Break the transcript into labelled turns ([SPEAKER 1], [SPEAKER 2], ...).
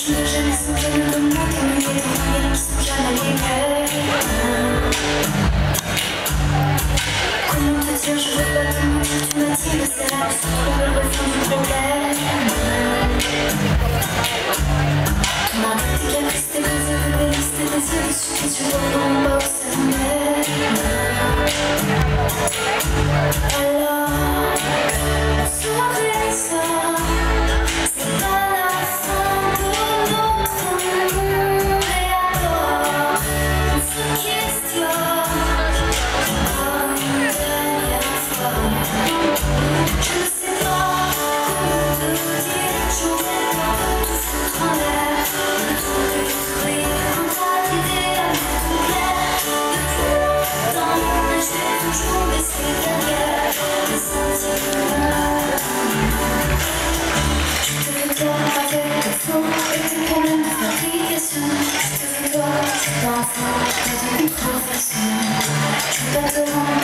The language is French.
[SPEAKER 1] Tu n'as jamais songé de demander comme les dangers qui sont jamais les mêmes. Comment te dire, je veux pas te mentir, tu m'as dit que c'est là que se trouve le fond du problème. Tu m'as dit tes caprices, tes baisers, tes délices, tes désirs dessus que tu vois dans pas où ça mène. Alors, soirée ça, c'est pas la fin de notre monde. Et alors, on se questionne encore une dernière fois. Je ne sais pas comment te dire, j'aurais peur de tout foutre en l'air, de tout détruire quand t'as l'idée à mettre clair. Depuis longtemps, mais j'ai toujours laissé derrière les sentiments. Je te veux toi avec tes faux et tes problèmes de fabrication. Je te veux toi, je t'en fous, pas de contrefaçon. Je veux pas te rendre